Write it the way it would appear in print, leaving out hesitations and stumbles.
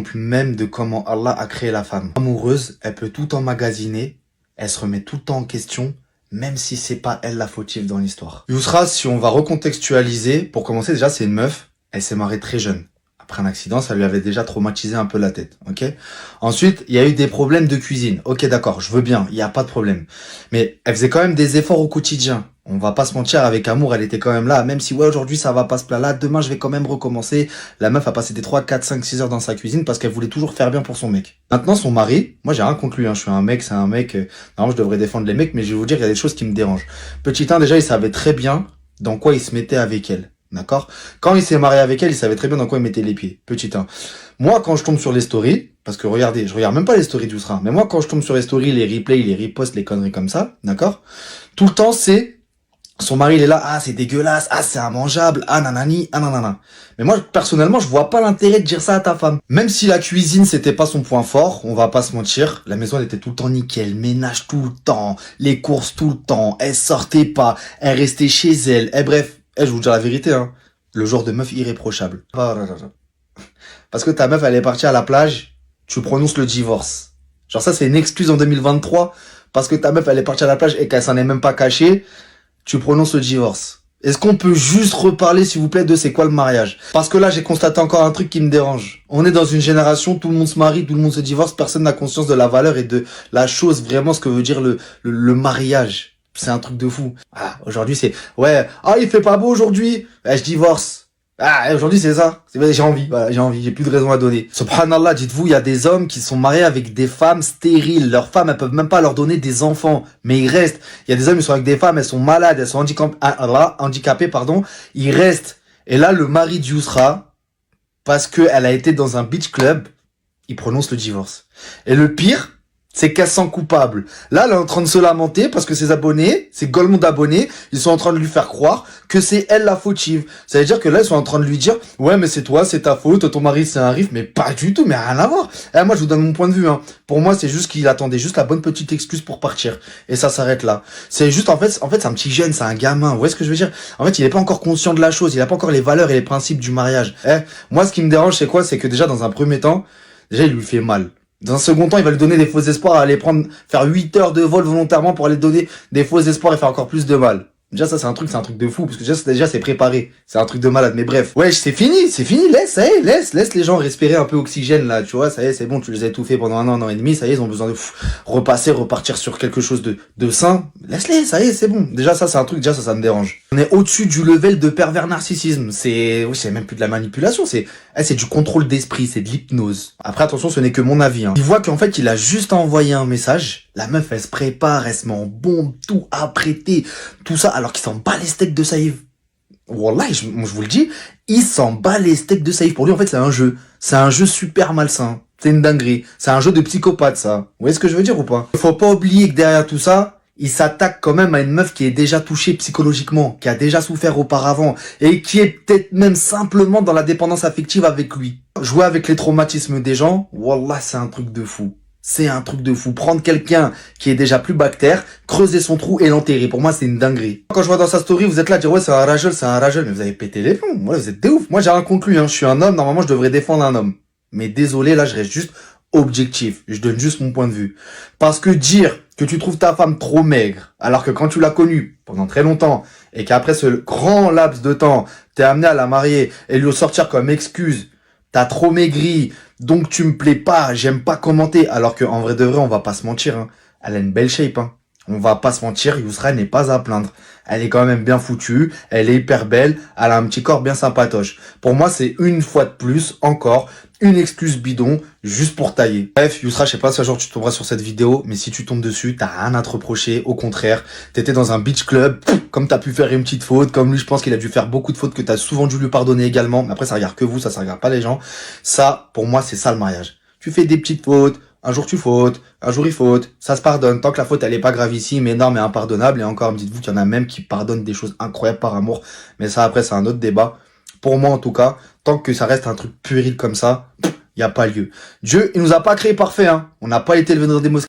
l'exemple même de comment Allah a créé la femme. Amoureuse, elle peut tout emmagasiner, elle se remet tout le temps en question, même si c'est pas elle la fautive dans l'histoire. Yousra, si on va recontextualiser, pour commencer déjà c'est une meuf, elle s'est mariée très jeune. Après un accident, ça lui avait déjà traumatisé un peu la tête, ok? Ensuite, il y a eu des problèmes de cuisine. Ok, d'accord, je veux bien, il n'y a pas de problème. Mais elle faisait quand même des efforts au quotidien. On va pas se mentir, avec amour, elle était quand même là. Même si, ouais, aujourd'hui, ça va pas se plaindre là, demain, je vais quand même recommencer. La meuf a passé des 3, 4, 5, 6 heures dans sa cuisine parce qu'elle voulait toujours faire bien pour son mec. Maintenant, son mari, moi, j'ai rien contre lui, hein. Je suis un mec, c'est un mec. Normalement, je devrais défendre les mecs, mais je vais vous dire, il y a des choses qui me dérangent. Petit 1, déjà, il savait très bien dans quoi il se mettait avec elle. D'accord? Quand il s'est marié avec elle, il savait très bien dans quoi il mettait les pieds. Petit 1. Moi, quand je tombe sur les stories, parce que regardez, je regarde même pas les stories d'Yousra, mais moi, quand je tombe sur les stories, les replays, les reposts, les conneries comme ça, d'accord? Tout le temps, c'est, son mari, il est là, ah, c'est dégueulasse, ah, c'est immangeable, ah, nanani, ah, nanana. Mais moi, personnellement, je vois pas l'intérêt de dire ça à ta femme. Même si la cuisine, c'était pas son point fort, on va pas se mentir, la maison, elle était tout le temps nickel, ménage tout le temps, les courses tout le temps, elle sortait pas, elle restait chez elle, et bref. Je vous dis la vérité, hein. Le genre de meuf irréprochable. Parce que ta meuf, elle est partie à la plage, tu prononces le divorce. Genre ça, c'est une excuse en 2023. Parce que ta meuf, elle est partie à la plage et qu'elle s'en est même pas cachée, tu prononces le divorce. Est-ce qu'on peut juste reparler, s'il vous plaît, de c'est quoi le mariage? Parce que là, j'ai constaté encore un truc qui me dérange. On est dans une génération, tout le monde se marie, tout le monde se divorce, personne n'a conscience de la valeur et de la chose, vraiment ce que veut dire le mariage. C'est un truc de fou. Ah, aujourd'hui, c'est, ouais, ah, il fait pas beau aujourd'hui. Je divorce. Ah, aujourd'hui, c'est ça. J'ai envie, voilà, j'ai envie, j'ai plus de raison à donner. Subhanallah, dites-vous, il y a des hommes qui sont mariés avec des femmes stériles. Leurs femmes, elles peuvent même pas leur donner des enfants. Mais ils restent. Il y a des hommes, ils sont avec des femmes, elles sont malades, elles sont handicapées, pardon. Ils restent. Et là, le mari d'Yousra, parce qu'elle a été dans un beach club, il prononce le divorce. Et le pire, c'est qu'elle se sent coupable. Là, elle est en train de se lamenter parce que ses abonnés, ses golemons d'abonnés, ils sont en train de lui faire croire que c'est elle la fautive. Ça veut dire que là, ils sont en train de lui dire, ouais, mais c'est toi, c'est ta faute, ton mari, c'est un riff, mais pas du tout, mais rien à voir. Et moi, je vous donne mon point de vue, hein. Pour moi, c'est juste qu'il attendait juste la bonne petite excuse pour partir. Et ça s'arrête là. C'est juste, en fait, c'est un petit jeune, c'est un gamin. Vous voyez ce que je veux dire? En fait, il est pas encore conscient de la chose, il a pas encore les valeurs et les principes du mariage. Moi, ce qui me dérange, c'est quoi? C'est que déjà, dans un premier temps, déjà, il lui fait mal. Dans un second temps, il va lui donner des faux espoirs à aller faire 8 heures de vol volontairement pour aller donner des faux espoirs et faire encore plus de mal. Déjà, ça, c'est un truc de fou, parce que déjà, c'est préparé. C'est un truc de malade, mais bref. Ouais, c'est fini, laisse les gens respirer un peu oxygène, là, tu vois, ça y est, c'est bon, tu les as étouffés pendant un an et demi, ça y est, ils ont besoin de repartir sur quelque chose de sain. Laisse-les, ça y est, c'est bon. Déjà, ça, c'est un truc, déjà, ça me dérange. On est au-dessus du level de pervers narcissisme. C'est même plus de la manipulation, c'est du contrôle d'esprit, c'est de l'hypnose. Après, attention, ce n'est que mon avis, hein. Il voit qu'en fait, il a juste envoyé un message. La meuf, elle se prépare, elle se met en bombe, tout apprêté, tout ça, alors qu'il s'en bat les steaks de Saïf. Wallah, je vous le dis, il s'en bat les steaks de Saïf. Pour lui, en fait, c'est un jeu. C'est un jeu super malsain. C'est une dinguerie. C'est un jeu de psychopathe, ça. Vous voyez ce que je veux dire ou pas? Il faut pas oublier que derrière tout ça, il s'attaque quand même à une meuf qui est déjà touchée psychologiquement, qui a déjà souffert auparavant, et qui est peut-être même simplement dans la dépendance affective avec lui. Jouer avec les traumatismes des gens, wallah, c'est un truc de fou. C'est un truc de fou. Prendre quelqu'un qui est déjà plus bactère, creuser son trou et l'enterrer. Pour moi, c'est une dinguerie. Quand je vois dans sa story, vous êtes là à dire, ouais, c'est un rageux. Mais vous avez pété les plombs. Moi, vous êtes des ouf. Moi, j'ai rien contre lui, hein. Je suis un homme. Normalement, je devrais défendre un homme. Mais désolé, là, je reste juste objectif. Je donne juste mon point de vue. Parce que dire que tu trouves ta femme trop maigre, alors que quand tu l'as connue pendant très longtemps, et qu'après ce grand laps de temps, t'es amené à la marier et lui sortir comme excuse, t'as trop maigri, donc tu me plais pas, j'aime pas commenter. Alors que en vrai de vrai, on va pas se mentir, hein. Elle a une belle shape, hein. On va pas se mentir, Yousra n'est pas à plaindre. Elle est quand même bien foutue, elle est hyper belle, elle a un petit corps bien sympatoche. Pour moi, c'est une fois de plus, encore, une excuse bidon, juste pour tailler. Bref, Yousra, je sais pas si un jour tu tomberas sur cette vidéo, mais si tu tombes dessus, t'as rien à te reprocher, au contraire. T'étais dans un beach club, comme t'as pu faire une petite faute, comme lui, je pense qu'il a dû faire beaucoup de fautes que t'as souvent dû lui pardonner également. Mais après, ça regarde que vous, ça regarde pas les gens. Ça, pour moi, c'est ça le mariage. Tu fais des petites fautes, un jour tu fautes, un jour il faute, ça se pardonne, tant que la faute elle est pas gravissime, énorme et impardonnable, et encore, dites-vous qu'il y en a même qui pardonnent des choses incroyables par amour, mais ça après c'est un autre débat. Pour moi en tout cas, tant que ça reste un truc puéril comme ça, y a pas lieu. Dieu, il nous a pas créé parfait, hein. On n'a pas été élevé dans des mosquées.